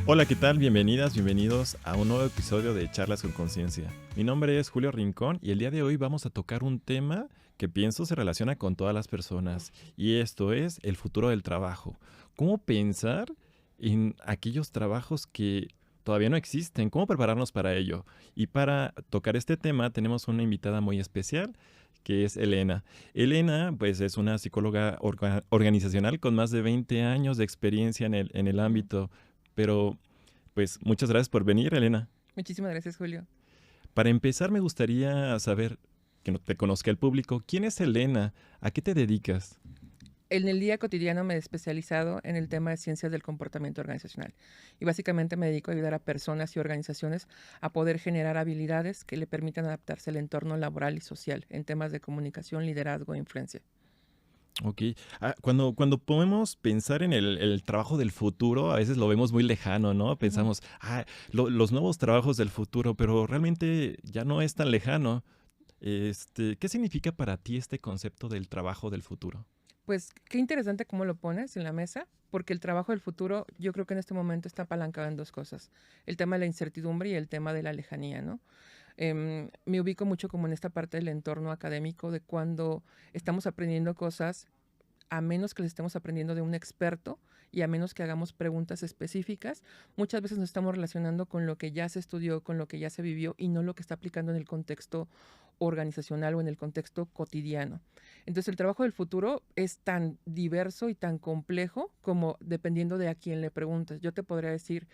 Hola, ¿qué tal? Bienvenidas, bienvenidos a un nuevo episodio de Charlas con Conciencia. Mi nombre es Julio Rincón y el día de hoy vamos a tocar un tema que pienso se relaciona con todas las personas y esto es el futuro del trabajo. ¿Cómo pensar en aquellos trabajos que todavía no existen? ¿Cómo prepararnos para ello? Y para tocar este tema tenemos una invitada muy especial que es Elena. Elena, pues es una psicóloga organizacional con más de 20 años de experiencia en el Ujú. ámbito, pero pues muchas gracias por venir, Elena. Muchísimas gracias, Julio. Para empezar, me gustaría saber, que no te conozca el público, ¿quién es Elena? ¿A qué te dedicas? En el día cotidiano me he especializado en el tema de ciencias del comportamiento organizacional y básicamente me dedico a ayudar a personas y organizaciones a poder generar habilidades que le permitan adaptarse al entorno laboral y social en temas de comunicación, liderazgo e influencia. Ok. Cuando podemos pensar en el trabajo del futuro, a veces lo vemos muy lejano, ¿no? Ujú. Pensamos, los nuevos trabajos del futuro, pero realmente ya no es tan lejano. ¿Qué significa para ti este concepto del trabajo del futuro? Pues qué interesante cómo lo pones en la mesa, porque el trabajo del futuro yo creo que en este momento está apalancado en dos cosas, el tema de la incertidumbre y el tema de la lejanía, ¿no? Me ubico mucho como en esta parte del entorno académico de cuando estamos aprendiendo cosas, a menos que les estemos aprendiendo de un experto y a menos que hagamos preguntas específicas, muchas veces nos estamos relacionando con lo que ya se estudió, con lo que ya se vivió y no lo que está aplicando en el contexto organizacional o en el contexto cotidiano. Entonces el trabajo del futuro es tan diverso y tan complejo como dependiendo de a quién le preguntas. Yo te podría decir,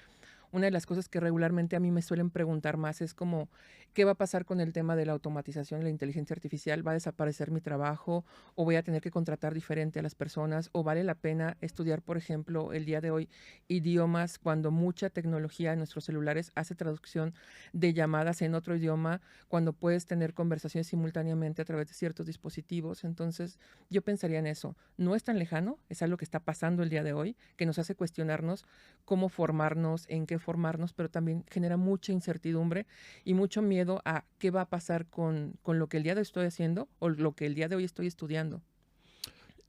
una de las cosas que regularmente a mí me suelen preguntar más es como, ¿qué va a pasar con el tema de la automatización y la inteligencia artificial? ¿Va a desaparecer mi trabajo o voy a tener que contratar diferente a las personas? ¿O vale la pena estudiar, por ejemplo, el día de hoy idiomas cuando mucha tecnología en nuestros celulares hace traducción de llamadas en otro idioma, cuando puedes tener conversaciones simultáneamente a través de ciertos dispositivos? Entonces, yo pensaría en eso. No es tan lejano, es algo que está pasando el día de hoy, que nos hace cuestionarnos cómo formarnos, en qué formarnos, pero también genera mucha incertidumbre y mucho miedo a qué va a pasar con lo que el día de hoy estoy haciendo o lo que el día de hoy estoy estudiando.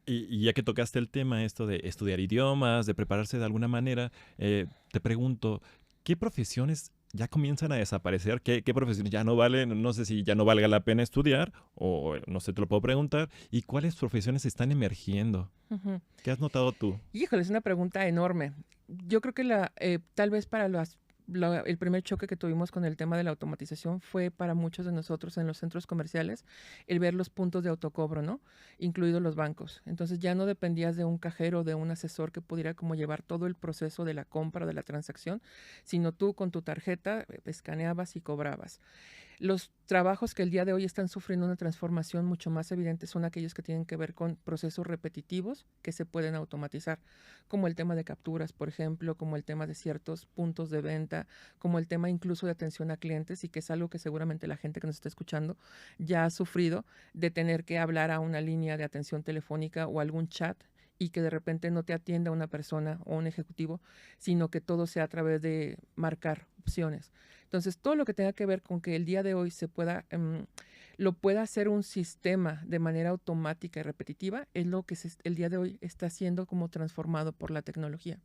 Y ya que tocaste el tema, esto de estudiar idiomas, de prepararse de alguna manera, te pregunto, ¿qué profesiones ya comienzan a desaparecer? ¿Qué profesiones ya no valen? No sé si ya no valga la pena estudiar, o no sé, te lo puedo preguntar. ¿Y cuáles profesiones están emergiendo? Ujú. ¿Qué has notado tú? Híjole, es una pregunta enorme. Yo creo que tal vez para el primer choque que tuvimos con el tema de la automatización fue para muchos de nosotros en los centros comerciales el ver los puntos de autocobro, ¿no? Incluidos los bancos. Entonces ya no dependías de un cajero, de un asesor que pudiera como llevar todo el proceso de la compra, de la transacción, sino tú con tu tarjeta escaneabas y cobrabas. Los trabajos que el día de hoy están sufriendo una transformación mucho más evidente son aquellos que tienen que ver con procesos repetitivos que se pueden automatizar, como el tema de capturas, por ejemplo, como el tema de ciertos puntos de venta, como el tema incluso de atención a clientes, y que es algo que seguramente la gente que nos está escuchando ya ha sufrido, de tener que hablar a una línea de atención telefónica o algún chat y que de repente no te atienda una persona o un ejecutivo, sino que todo sea a través de marcar opciones. Entonces, todo lo que tenga que ver con que el día de hoy lo pueda hacer un sistema de manera automática y repetitiva, es lo que el día de hoy está siendo como transformado por la tecnología.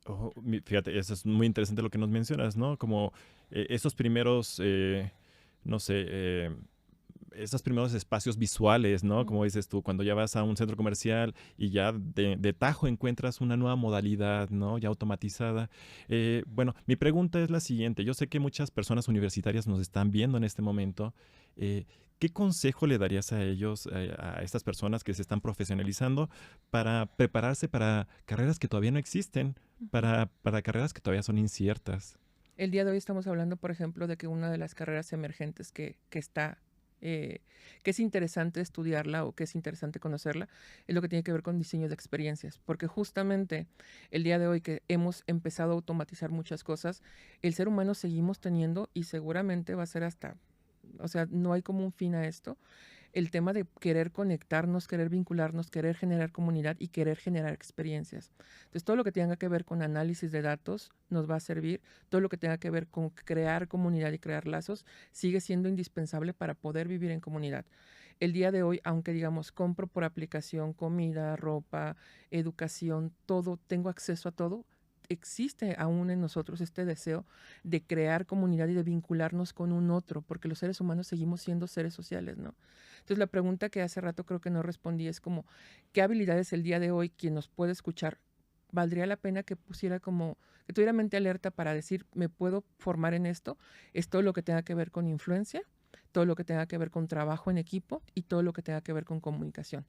Oh, fíjate, eso es muy interesante lo que nos mencionas, ¿no? Como esos primeros, no sé, esos primeros espacios visuales, ¿no? Ujú. Como dices tú, cuando ya vas a un centro comercial y ya de tajo encuentras una nueva modalidad, ¿no? Ya automatizada. Bueno, mi pregunta es la siguiente. Yo sé que muchas personas universitarias nos están viendo en este momento. Eh, ¿Qué consejo le darías a ellos, a estas personas que se están profesionalizando para prepararse para carreras que todavía no existen, Ujú. para carreras que todavía son inciertas? El día de hoy estamos hablando, por ejemplo, de que una de las carreras emergentes eh, que es interesante estudiarla o que es interesante conocerla, es lo que tiene que ver con diseño de experiencias, porque justamente el día de hoy que hemos empezado a automatizar muchas cosas, el ser humano seguimos teniendo y seguramente va a ser hasta, o sea, no hay como un fin a esto, el tema de querer conectarnos, querer vincularnos, querer generar comunidad y querer generar experiencias. Entonces, todo lo que tenga que ver con análisis de datos nos va a servir, todo lo que tenga que ver con crear comunidad y crear lazos sigue siendo indispensable para poder vivir en comunidad. El día de hoy, aunque digamos, compro por aplicación comida, ropa, educación, todo, tengo acceso a todo, existe aún en nosotros este deseo de crear comunidad y de vincularnos con un otro, porque los seres humanos seguimos siendo seres sociales, ¿no? Entonces la pregunta que hace rato creo que no respondí es como, ¿qué habilidades el día de hoy quien nos puede escuchar valdría la pena que pusiera como, que tuviera mente alerta para decir, me puedo formar en esto? Es todo lo que tenga que ver con influencia, todo lo que tenga que ver con trabajo en equipo y todo lo que tenga que ver con comunicación.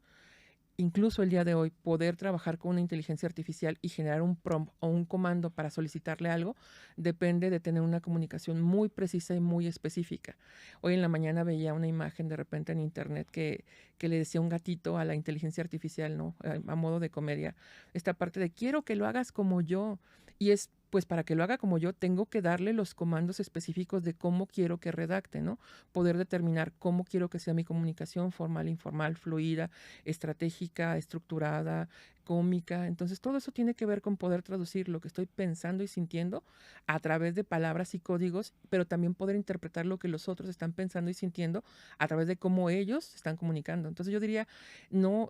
Incluso el día de hoy, poder trabajar con una inteligencia artificial y generar un prompt o un comando para solicitarle algo, depende de tener una comunicación muy precisa y muy específica. Hoy en la mañana veía una imagen de repente en internet que le decía un gatito a la inteligencia artificial, ¿no? A modo de comedia, esta parte de quiero que lo hagas como yo. Y es, pues para que lo haga como yo, tengo que darle los comandos específicos de cómo quiero que redacte, ¿no? Poder determinar cómo quiero que sea mi comunicación, formal, informal, fluida, estratégica, estructurada, cómica. Entonces, todo eso tiene que ver con poder traducir lo que estoy pensando y sintiendo a través de palabras y códigos, pero también poder interpretar lo que los otros están pensando y sintiendo a través de cómo ellos se están comunicando. Entonces, yo diría, no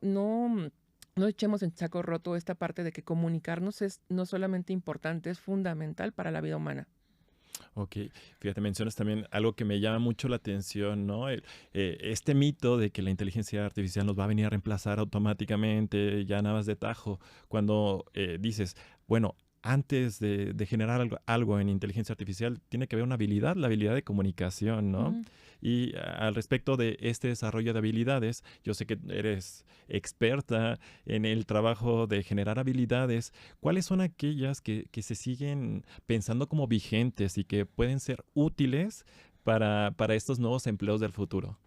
echemos en saco roto esta parte de que comunicarnos es no solamente importante, es fundamental para la vida humana. Ok, fíjate, mencionas también algo que me llama mucho la atención, ¿no? Este mito de que la inteligencia artificial nos va a venir a reemplazar automáticamente, ya nada más de tajo, cuando dices, bueno, antes de generar algo en inteligencia artificial, tiene que haber una habilidad, la habilidad de comunicación, ¿no? Ujú. Y al respecto de este desarrollo de habilidades, yo sé que eres experta en el trabajo de generar habilidades. ¿Cuáles son aquellas que se siguen pensando como vigentes y que pueden ser útiles para estos nuevos empleos del futuro?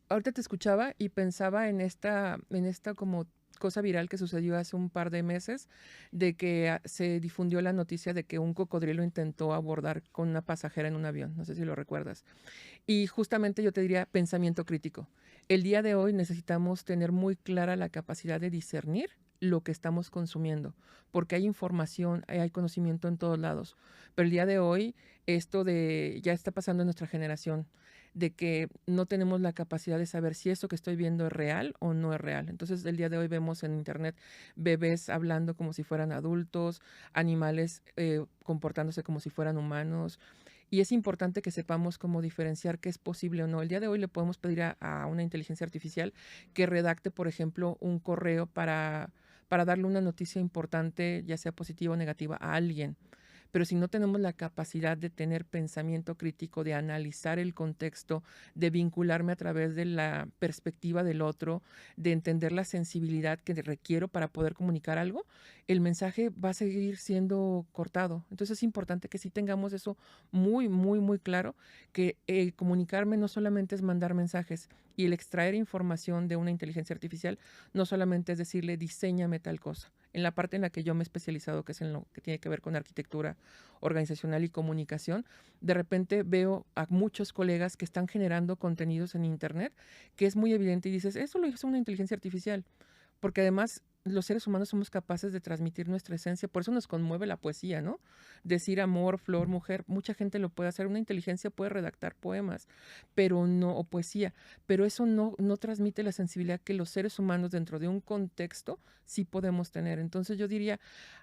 Ahorita te escuchaba y pensaba en esta como cosa viral que sucedió hace un par de meses, de que se difundió la noticia de que un cocodrilo intentó abordar con una pasajera en un avión, no sé si lo recuerdas. Y justamente yo te diría pensamiento crítico. El día de hoy necesitamos tener muy clara la capacidad de discernir lo que estamos consumiendo, porque hay información, hay conocimiento en todos lados. Pero el día de hoy, esto de ya está pasando en nuestra generación, de que no tenemos la capacidad de saber si eso que estoy viendo es real o no es real. Entonces, el día de hoy vemos en internet bebés hablando como si fueran adultos, animales comportándose como si fueran humanos, y es importante que sepamos cómo diferenciar qué es posible o no. El día de hoy le podemos pedir a una inteligencia artificial que redacte, por ejemplo, un correo para darle una noticia importante, ya sea positiva o negativa, a alguien. Pero si no tenemos la capacidad de tener pensamiento crítico, de analizar el contexto, de vincularme a través de la perspectiva del otro, de entender la sensibilidad que requiero para poder comunicar algo, el mensaje va a seguir siendo cortado. Entonces es importante que sí tengamos eso muy, muy, muy claro, que comunicarme no solamente es mandar mensajes y el extraer información de una inteligencia artificial, no solamente es decirle, diséñame tal cosa. En la parte en la que yo me he especializado, que es en lo que tiene que ver con arquitectura organizacional y comunicación, de repente veo a muchos colegas que están generando contenidos en Internet que es muy evidente y dices, eso lo hizo una inteligencia artificial, porque además los seres humanos somos capaces de transmitir nuestra esencia, por eso nos conmueve la poesía, ¿no? Decir amor, flor, mujer, mucha gente lo puede hacer, una inteligencia puede redactar poemas, pero no, o poesía, pero eso no transmite la sensibilidad que los seres humanos dentro de un contexto sí podemos tener. Entonces yo diría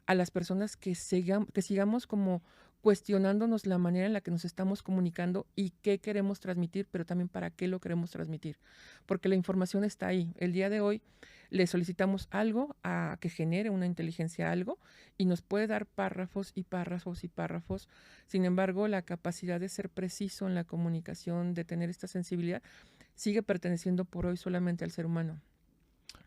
a las personas que sigamos como cuestionándonos la manera en la que nos estamos comunicando y qué queremos transmitir, pero también para qué lo queremos transmitir, porque la información está ahí. El día de hoy le solicitamos algo a que genere una inteligencia algo y nos puede dar párrafos y párrafos y párrafos. Sin embargo, la capacidad de ser preciso en la comunicación, de tener esta sensibilidad, sigue perteneciendo por hoy solamente al ser humano.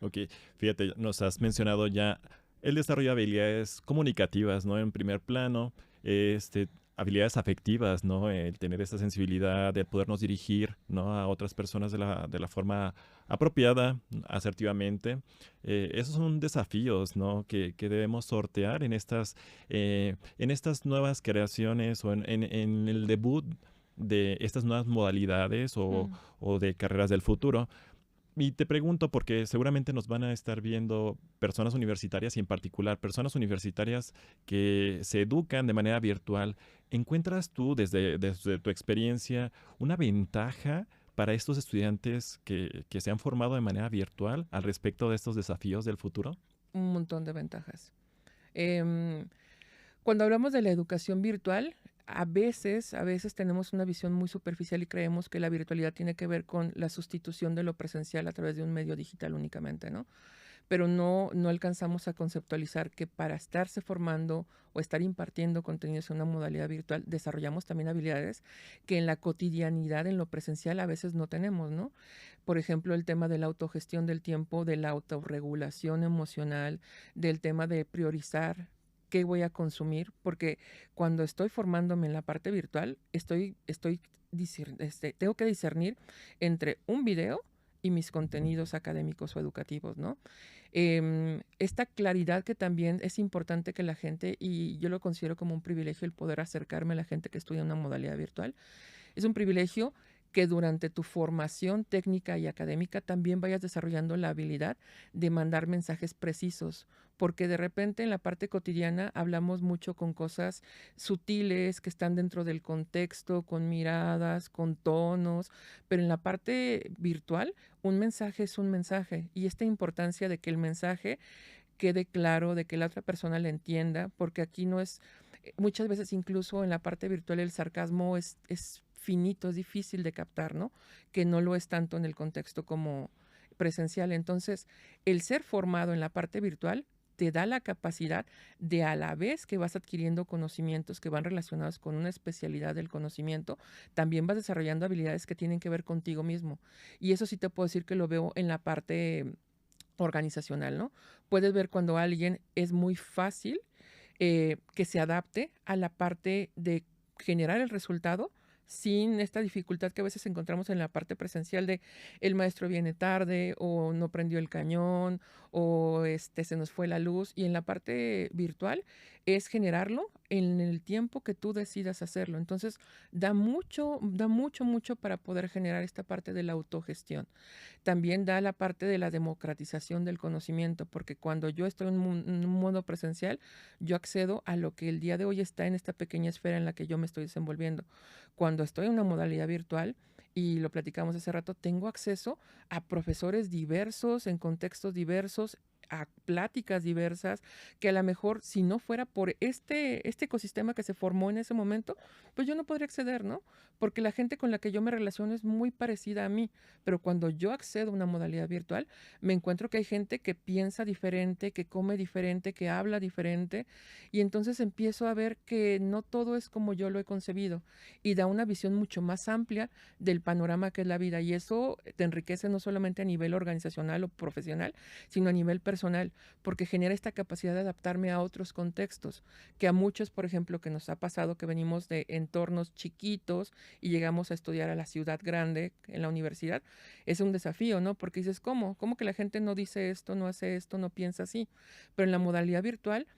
Ok, fíjate, nos has mencionado ya el desarrollo de habilidades comunicativas, ¿no? En primer plano, este, habilidades afectivas, ¿no? El tener esa sensibilidad de podernos dirigir, ¿no? A otras personas de la forma apropiada, asertivamente. Esos son desafíos, ¿no? Que debemos sortear en estas nuevas creaciones o en el debut de estas nuevas modalidades o, Mm. o de carreras del futuro. Y te pregunto porque seguramente nos van a estar viendo personas universitarias y en particular personas universitarias que se educan de manera virtual. ¿Encuentras tú desde tu experiencia una ventaja para estos estudiantes que se han formado de manera virtual al respecto de estos desafíos del futuro? Un montón de ventajas. Em, Cuando hablamos de la educación virtual, a veces tenemos una visión muy superficial y creemos que la virtualidad tiene que ver con la sustitución de lo presencial a través de un medio digital únicamente, ¿no? Pero no alcanzamos a conceptualizar que para estarse formando o estar impartiendo contenidos en una modalidad virtual, desarrollamos también habilidades que en la cotidianidad, en lo presencial, a veces no tenemos, ¿no? Por ejemplo, el tema de la autogestión del tiempo, de la autorregulación emocional, del tema de priorizar qué voy a consumir, porque cuando estoy formándome en la parte virtual, tengo que discernir entre un video y mis contenidos académicos o educativos, ¿no? Esta claridad que también es importante que la gente, y yo lo considero como un privilegio el poder acercarme a la gente que estudia una modalidad virtual, es un privilegio que durante tu formación técnica y académica también vayas desarrollando la habilidad de mandar mensajes precisos, porque de repente en la parte cotidiana hablamos mucho con cosas sutiles que están dentro del contexto, con miradas, con tonos, pero en la parte virtual un mensaje es un mensaje y esta importancia de que el mensaje quede claro, de que la otra persona le entienda, porque aquí no es, muchas veces incluso en la parte virtual el sarcasmo es finito, es difícil de captar, ¿no? Que no lo es tanto en el contexto como presencial. Entonces, el ser formado en la parte virtual te da la capacidad de a la vez que vas adquiriendo conocimientos que van relacionados con una especialidad del conocimiento, también vas desarrollando habilidades que tienen que ver contigo mismo. Y eso sí te puedo decir que lo veo en la parte organizacional, ¿no? Puedes ver cuando alguien es muy fácil que se adapte a la parte de generar el resultado sin esta dificultad que a veces encontramos en la parte presencial de el maestro viene tarde o no prendió el cañón o se nos fue la luz y en la parte virtual es generarlo en el tiempo que tú decidas hacerlo. Entonces da mucho, mucho para poder generar esta parte de la autogestión. También da la parte de la democratización del conocimiento, porque cuando yo estoy en un modo presencial, yo accedo a lo que el día de hoy está en esta pequeña esfera en la que yo me estoy desenvolviendo. Cuando estoy en una modalidad virtual, y lo platicamos hace rato, tengo acceso a profesores diversos, en contextos diversos, a pláticas diversas, que a lo mejor si no fuera por este ecosistema que se formó en ese momento, pues yo no podría acceder, ¿no? Porque la gente con la que yo me relaciono es muy parecida a mí, pero cuando yo accedo a una modalidad virtual, me encuentro que hay gente que piensa diferente, que come diferente, que habla diferente, y entonces empiezo a ver que no todo es como yo lo he concebido, y da una visión mucho más amplia del panorama que es la vida, y eso te enriquece no solamente a nivel organizacional o profesional, sino a nivel personal, porque genera esta capacidad de adaptarme a otros contextos, que a muchos, por ejemplo, que nos ha pasado que venimos de entornos chiquitos y llegamos a estudiar a la ciudad grande, en la universidad, es un desafío, ¿no? Porque dices, ¿cómo? ¿Cómo que la gente no dice esto, no hace esto, no piensa así? Pero en la modalidad virtual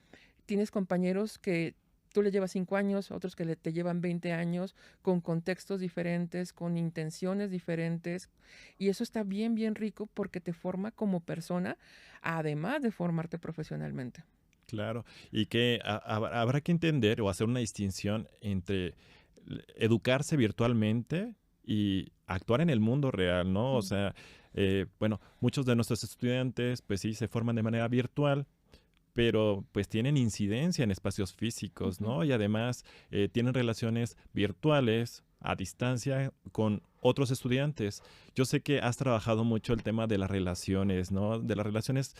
tienes compañeros que tú le llevas 5 años, otros que te llevan 20 años, con contextos diferentes, con intenciones diferentes. Y eso está bien, bien rico porque te forma como persona, además de formarte profesionalmente. Claro, y que habrá que entender o hacer una distinción entre educarse virtualmente y actuar en el mundo real, ¿no? O Mm. sea, bueno, muchos de nuestros estudiantes, pues sí, se forman de manera virtual, pero pues tienen incidencia en espacios físicos, Ujú. ¿no? Y además tienen relaciones virtuales a distancia con otros estudiantes. Yo sé que has trabajado mucho el tema de las relaciones, ¿no? De las relaciones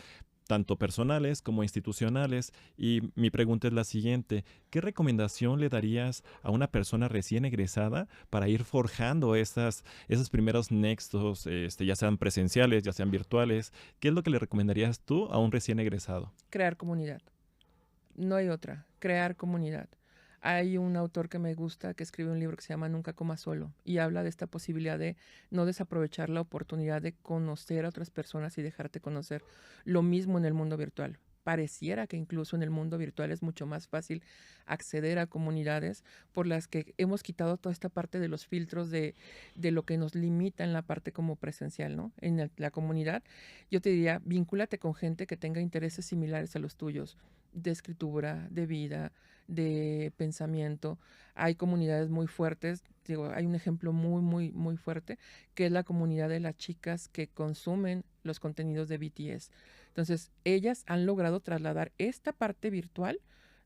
tanto personales como institucionales. Y mi pregunta es la siguiente, ¿qué recomendación le darías a una persona recién egresada para ir forjando esos primeros nexos, ya sean presenciales, ya sean virtuales? ¿Qué es lo que le recomendarías tú a un recién egresado? Crear comunidad. No hay otra. Crear comunidad. Hay un autor que me gusta que escribe un libro que se llama Nunca comas solo y habla de esta posibilidad de no desaprovechar la oportunidad de conocer a otras personas y dejarte conocer. Lo mismo en el mundo virtual. Pareciera que incluso en el mundo virtual es mucho más fácil acceder a comunidades por las que hemos quitado toda esta parte de los filtros de lo que nos limita en la parte como presencial, ¿no? En la comunidad, yo te diría, vincúlate con gente que tenga intereses similares a los tuyos, de escritura, de vida, de pensamiento. Hay comunidades muy fuertes, digo, hay un ejemplo muy, muy, muy fuerte, que es la comunidad de las chicas que consumen los contenidos de BTS. Entonces, ellas han logrado trasladar esta parte virtual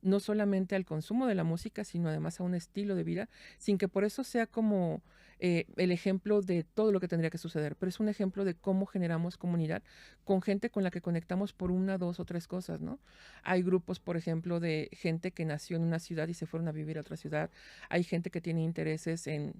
no solamente al consumo de la música, sino además a un estilo de vida, sin que por eso sea como el ejemplo de todo lo que tendría que suceder, pero es un ejemplo de cómo generamos comunidad con gente con la que conectamos por una, dos o tres cosas, ¿no? Hay grupos, por ejemplo, de gente que nació en una ciudad y se fueron a vivir a otra ciudad. Hay gente que tiene intereses en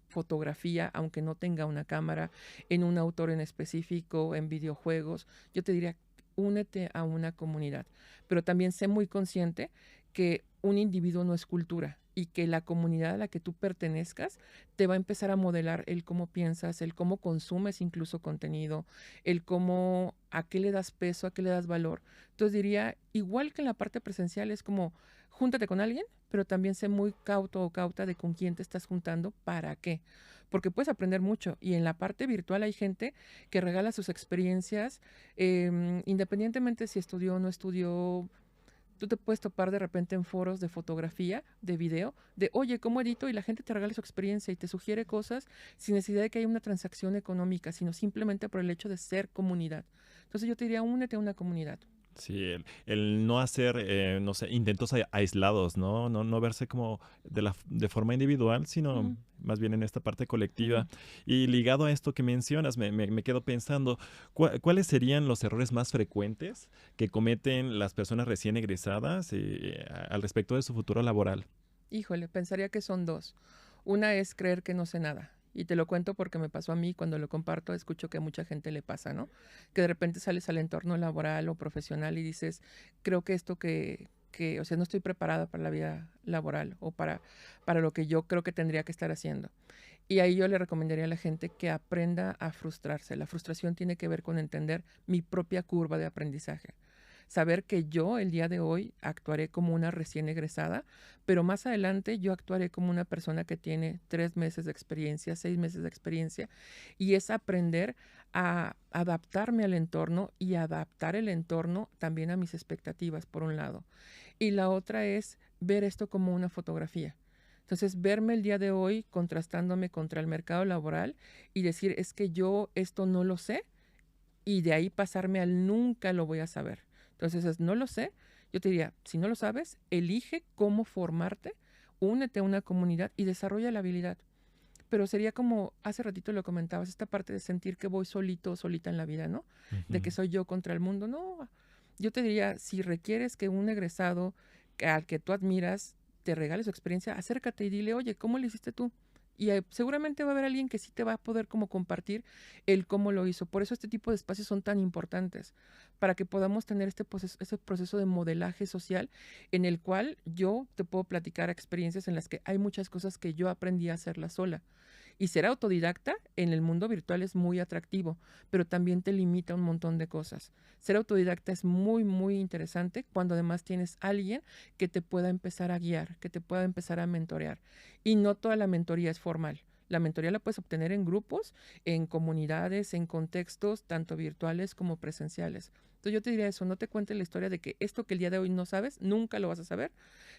fotografía, aunque no tenga una cámara, en un autor en específico, en videojuegos. Yo te diría, únete a una comunidad, pero también sé muy consciente que un individuo no es cultura y que la comunidad a la que tú pertenezcas te va a empezar a modelar el cómo piensas, el cómo consumes incluso contenido, el cómo, a qué le das peso, a qué le das valor. Entonces diría, igual que en la parte presencial, es como, júntate con alguien, pero también sé muy cauto o cauta de con quién te estás juntando, para qué. Porque puedes aprender mucho. Y en la parte virtual hay gente que regala sus experiencias, independientemente si estudió o no estudió. Tú te puedes topar de repente en foros de fotografía, de video, de oye, ¿cómo edito? Y la gente te regala su experiencia y te sugiere cosas sin necesidad de que haya una transacción económica, sino simplemente por el hecho de ser comunidad. Entonces yo te diría, únete a una comunidad. Sí, el no hacer, no sé, intentos aislados, ¿no? No verse como de forma individual, sino Ujú, más bien en esta parte ujú. colectiva. Y ligado a esto que mencionas, me quedo pensando, ¿cuáles serían los errores más frecuentes que cometen las personas recién egresadas al respecto de su futuro laboral? Híjole, pensaría que son dos. Una es creer que no sé nada. Y te lo cuento porque me pasó a mí cuando lo comparto, escucho que a mucha gente le pasa, ¿no? Que de repente sales al entorno laboral o profesional y dices, creo que esto o sea, no estoy preparada para la vida laboral o para lo que yo creo que tendría que estar haciendo. Y ahí yo le recomendaría a la gente que aprenda a frustrarse. La frustración tiene que ver con entender mi propia curva de aprendizaje. Saber que yo el día de hoy actuaré como una recién egresada, pero más adelante yo actuaré como una persona que tiene 3 meses de experiencia, 6 meses de experiencia, y es aprender a adaptarme al entorno y adaptar el entorno también a mis expectativas, por un lado. Y la otra es ver esto como una fotografía. Entonces, verme el día de hoy contrastándome contra el mercado laboral y decir, es que yo esto no lo sé, y de ahí pasarme al nunca lo voy a saber. Entonces, no lo sé. Yo te diría, si no lo sabes, elige cómo formarte, únete a una comunidad y desarrolla la habilidad. Pero sería como, hace ratito lo comentabas, esta parte de sentir que voy solito o solita en la vida, ¿no? De que Ujú. soy yo contra el mundo. No, yo te diría, si requieres que un egresado al que tú admiras te regale su experiencia, acércate y dile, oye, ¿cómo lo hiciste tú? Y seguramente va a haber alguien que sí te va a poder como compartir el cómo lo hizo. Por eso este tipo de espacios son tan importantes, para que podamos tener ese proceso de modelaje social en el cual yo te puedo platicar experiencias en las que hay muchas cosas que yo aprendí a hacerlas sola. Y ser autodidacta en el mundo virtual es muy atractivo, pero también te limita un montón de cosas. Ser autodidacta es muy, muy interesante cuando además tienes alguien que te pueda empezar a guiar, que te pueda empezar a mentorear. Y no toda la mentoría es formal. La mentoría la puedes obtener en grupos, en comunidades, en contextos tanto virtuales como presenciales. Entonces yo te diría eso, no te cuentes la historia de que esto que el día de hoy no sabes, nunca lo vas a saber,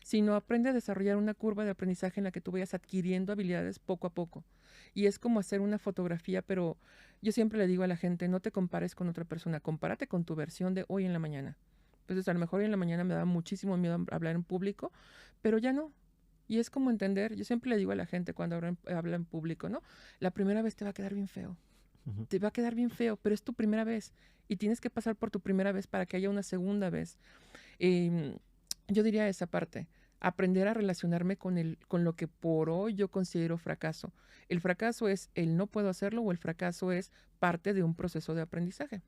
sino aprende a desarrollar una curva de aprendizaje en la que tú vayas adquiriendo habilidades poco a poco. Y es como hacer una fotografía, pero yo siempre le digo a la gente, no te compares con otra persona, compárate con tu versión de hoy en la mañana. Entonces a lo mejor hoy en la mañana me daba muchísimo miedo hablar en público, pero ya no. Y es como entender, yo siempre le digo a la gente cuando habla en público, ¿no? La primera vez te va a quedar bien feo, Ujú. te va a quedar bien feo, pero es tu primera vez y tienes que pasar por tu primera vez para que haya una segunda vez. Em, yo diría esa parte, aprender a relacionarme con lo que por hoy yo considero fracaso. El fracaso es el no puedo hacerlo o el fracaso es parte de un proceso de aprendizaje.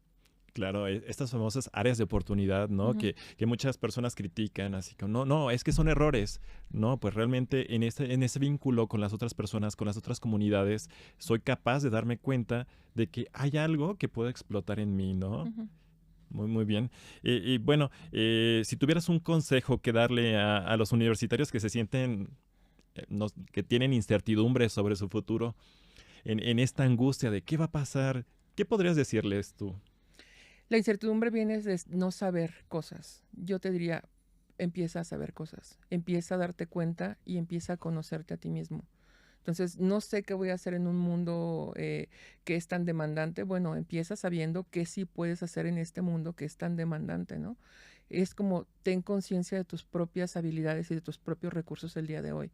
Claro, estas famosas áreas de oportunidad, ¿no? Ujú, Que muchas personas critican, así como, no, es que son errores. No, pues realmente en ese vínculo con las otras personas, con las otras comunidades, soy capaz de darme cuenta de que hay algo que puedo explotar en mí, ¿no? ujú. Muy bien. Y bueno, si tuvieras un consejo que darle a los universitarios que se sienten, que tienen incertidumbre sobre su futuro, en esta angustia de qué va a pasar, ¿qué podrías decirles tú? La incertidumbre viene de no saber cosas. Yo te diría, empieza a saber cosas, empieza a darte cuenta y empieza a conocerte a ti mismo. Entonces, no sé qué voy a hacer en un mundo que es tan demandante. Bueno, empieza sabiendo qué sí puedes hacer en este mundo que es tan demandante, ¿no? Es como ten conciencia de tus propias habilidades y de tus propios recursos el día de hoy.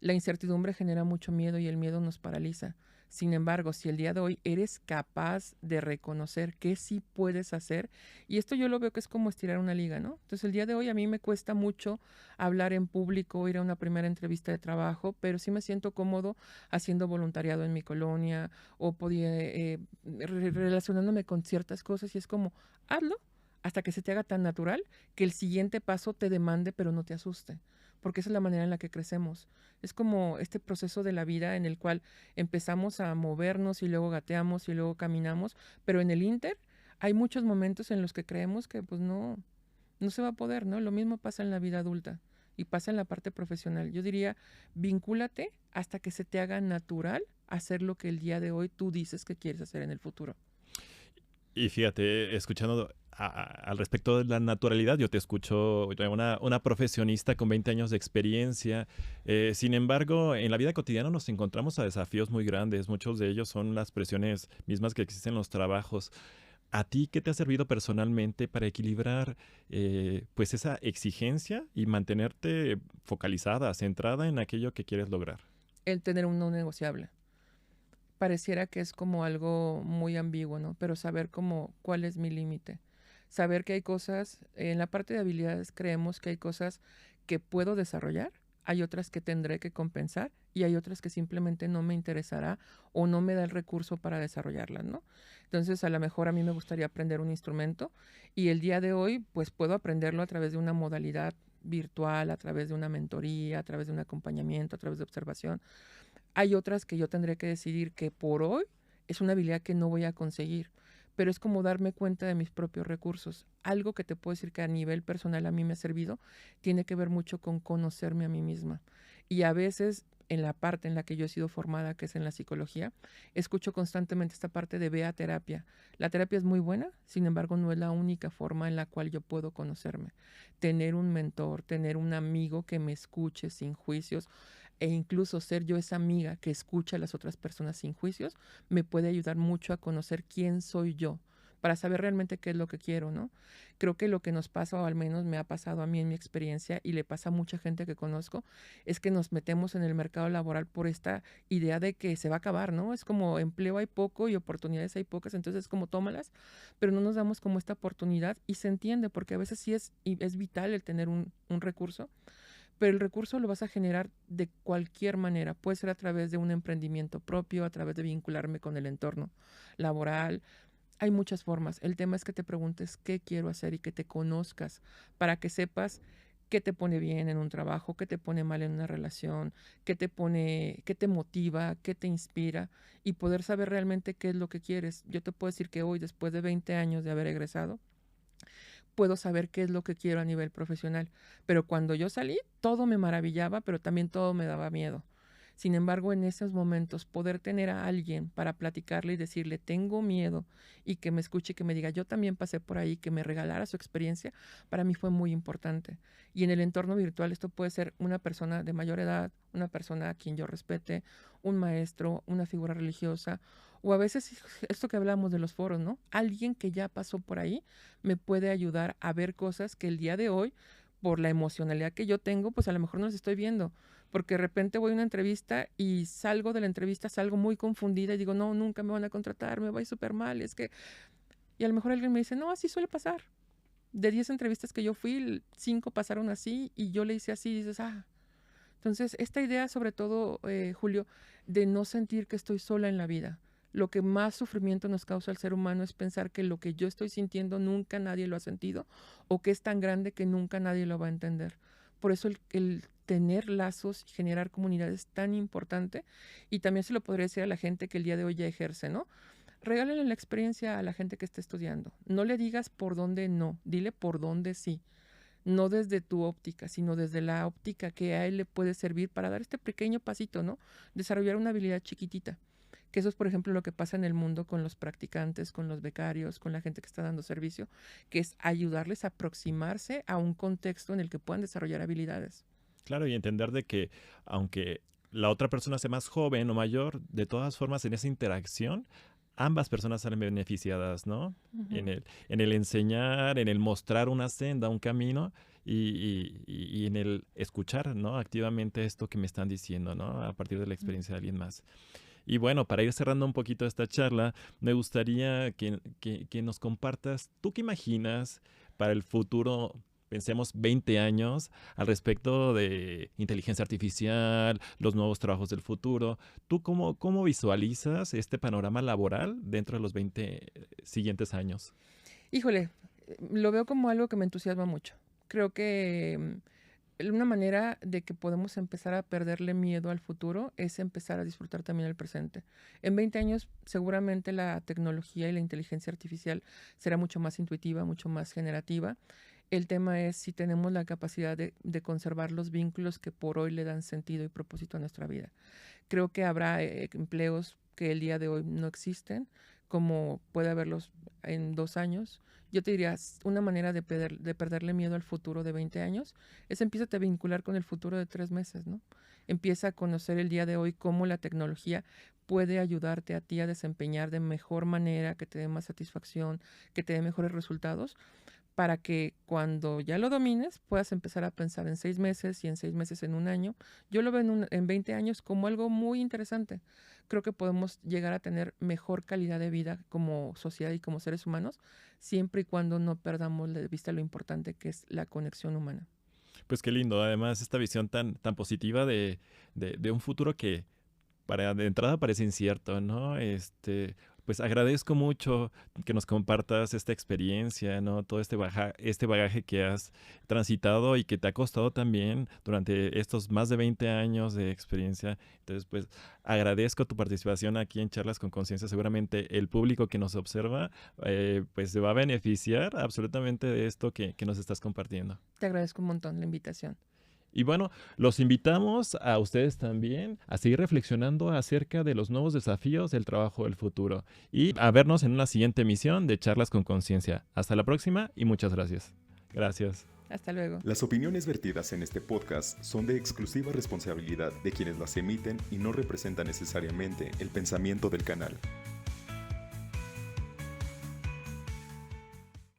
La incertidumbre genera mucho miedo y el miedo nos paraliza. Sin embargo, si el día de hoy eres capaz de reconocer qué sí puedes hacer, y esto yo lo veo que es como estirar una liga, ¿no? Entonces el día de hoy a mí me cuesta mucho hablar en público, ir a una primera entrevista de trabajo, pero sí me siento cómodo haciendo voluntariado en mi colonia o relacionándome con ciertas cosas y es como, hazlo hasta que se te haga tan natural que el siguiente paso te demande pero no te asuste, porque esa es la manera en la que crecemos. Es como este proceso de la vida en el cual empezamos a movernos y luego gateamos y luego caminamos, pero en el inter hay muchos momentos en los que creemos que pues no se va a poder, ¿no? Lo mismo pasa en la vida adulta y pasa en la parte profesional. Yo diría, vincúlate hasta que se te haga natural hacer lo que el día de hoy tú dices que quieres hacer en el futuro. Y fíjate, escuchando al respecto de la naturalidad, yo te escucho una profesionista con 20 años de experiencia. Sin embargo, en la vida cotidiana nos encontramos a desafíos muy grandes. Muchos de ellos son las presiones mismas que existen en los trabajos. ¿A ti qué te ha servido personalmente para equilibrar pues esa exigencia y mantenerte focalizada, centrada en aquello que quieres lograr? El tener un no negociable. Pareciera que es como algo muy ambiguo, ¿no? Pero saber cómo cuál es mi límite. Saber que hay cosas, en la parte de habilidades creemos que hay cosas que puedo desarrollar, hay otras que tendré que compensar y hay otras que simplemente no me interesará o no me da el recurso para desarrollarlas, ¿no? Entonces, a lo mejor a mí me gustaría aprender un instrumento y el día de hoy, pues puedo aprenderlo a través de una modalidad virtual, a través de una mentoría, a través de un acompañamiento, a través de observación. Hay otras que yo tendré que decidir que por hoy es una habilidad que no voy a conseguir, pero es como darme cuenta de mis propios recursos. Algo que te puedo decir que a nivel personal a mí me ha servido, tiene que ver mucho con conocerme a mí misma. Y a veces en la parte en la que yo he sido formada, que es en la psicología, escucho constantemente esta parte de ve a terapia. La terapia es muy buena, sin embargo no es la única forma en la cual yo puedo conocerme. Tener un mentor, tener un amigo que me escuche sin juicios, e incluso ser yo esa amiga que escucha a las otras personas sin juicios, me puede ayudar mucho a conocer quién soy yo, para saber realmente qué es lo que quiero, ¿no? Creo que lo que nos pasa, o al menos me ha pasado a mí en mi experiencia, y le pasa a mucha gente que conozco, es que nos metemos en el mercado laboral por esta idea de que se va a acabar, ¿no? Es como empleo hay poco y oportunidades hay pocas, entonces es como tómalas, pero no nos damos como esta oportunidad y se entiende, porque a veces sí es vital el tener un recurso, pero el recurso lo vas a generar de cualquier manera. Puede ser a través de un emprendimiento propio, a través de vincularme con el entorno laboral. Hay muchas formas. El tema es que te preguntes qué quiero hacer y que te conozcas para que sepas qué te pone bien en un trabajo, qué te pone mal en una relación, qué te motiva, qué te inspira y poder saber realmente qué es lo que quieres. Yo te puedo decir que hoy, después de 20 años de haber egresado, puedo saber qué es lo que quiero a nivel profesional. Pero cuando yo salí, todo me maravillaba, pero también todo me daba miedo. Sin embargo, en esos momentos, poder tener a alguien para platicarle y decirle, tengo miedo, y que me escuche y que me diga, yo también pasé por ahí, que me regalara su experiencia, para mí fue muy importante. Y en el entorno virtual, esto puede ser una persona de mayor edad, una persona a quien yo respete, un maestro, una figura religiosa, o a veces esto que hablamos de los foros, ¿no? Alguien que ya pasó por ahí me puede ayudar a ver cosas que el día de hoy, por la emocionalidad que yo tengo, pues a lo mejor no las estoy viendo, porque de repente voy a una entrevista y salgo de la entrevista, salgo muy confundida y digo, no, nunca me van a contratar, me va a ir súper mal, es que... Y a lo mejor alguien me dice, no, así suele pasar. De 10 entrevistas que yo fui, 5 pasaron así y yo le hice así y dices, ah. Entonces, esta idea sobre todo, Julio, de no sentir que estoy sola en la vida. Lo que más sufrimiento nos causa al ser humano es pensar que lo que yo estoy sintiendo nunca nadie lo ha sentido o que es tan grande que nunca nadie lo va a entender. Por eso el tener lazos y generar comunidad es tan importante y también se lo podría decir a la gente que el día de hoy ya ejerce, ¿no? Regálenle la experiencia a la gente que está estudiando. No le digas por dónde no, dile por dónde sí. No desde tu óptica, sino desde la óptica que a él le puede servir para dar este pequeño pasito, ¿no? Desarrollar una habilidad chiquitita. Que eso es, por ejemplo, lo que pasa en el mundo con los practicantes, con los becarios, con la gente que está dando servicio, que es ayudarles a aproximarse a un contexto en el que puedan desarrollar habilidades. Claro, y entender de que aunque la otra persona sea más joven o mayor, de todas formas en esa interacción ambas personas salen beneficiadas, ¿no? Ujú. En el enseñar, en el mostrar una senda, un camino y en el escuchar, ¿no? Activamente esto que me están diciendo, ¿no? A partir de la experiencia de alguien más. Y bueno, para ir cerrando un poquito esta charla, me gustaría que nos compartas, ¿tú qué imaginas para el futuro? Pensemos 20 años al respecto de inteligencia artificial, los nuevos trabajos del futuro. ¿Tú cómo visualizas este panorama laboral dentro de los 20 siguientes años? Híjole, lo veo como algo que me entusiasma mucho. Creo que una manera de que podemos empezar a perderle miedo al futuro es empezar a disfrutar también el presente. En 20 años seguramente la tecnología y la inteligencia artificial será mucho más intuitiva, mucho más generativa. El tema es si tenemos la capacidad de conservar los vínculos que por hoy le dan sentido y propósito a nuestra vida. Creo que habrá empleos que el día de hoy no existen, como puede haberlos en 2 años. Yo te diría, una manera de perderle miedo al futuro de 20 años es empieza a vincular con el futuro de 3 meses, ¿no? Empieza a conocer el día de hoy cómo la tecnología puede ayudarte a ti a desempeñar de mejor manera, que te dé más satisfacción, que te dé mejores resultados, para que cuando ya lo domines puedas empezar a pensar en 6 meses y en 6 meses en un año. Yo lo veo en 20 años como algo muy interesante. Creo que podemos llegar a tener mejor calidad de vida como sociedad y como seres humanos, siempre y cuando no perdamos de vista lo importante que es la conexión humana. Pues qué lindo, además esta visión tan positiva de un futuro que para de entrada parece incierto, ¿no? Pues agradezco mucho que nos compartas esta experiencia, ¿no? Todo este bagaje que has transitado y que te ha costado también durante estos más de 20 años de experiencia. Entonces, pues agradezco tu participación aquí en Charlas con Conciencia. Seguramente el público que nos observa, pues se va a beneficiar absolutamente de esto que nos estás compartiendo. Te agradezco un montón la invitación. Y bueno, los invitamos a ustedes también a seguir reflexionando acerca de los nuevos desafíos del trabajo del futuro y a vernos en una siguiente emisión de Charlas con Conciencia. Hasta la próxima y muchas gracias. Gracias. Hasta luego. Las opiniones vertidas en este podcast son de exclusiva responsabilidad de quienes las emiten y no representan necesariamente el pensamiento del canal.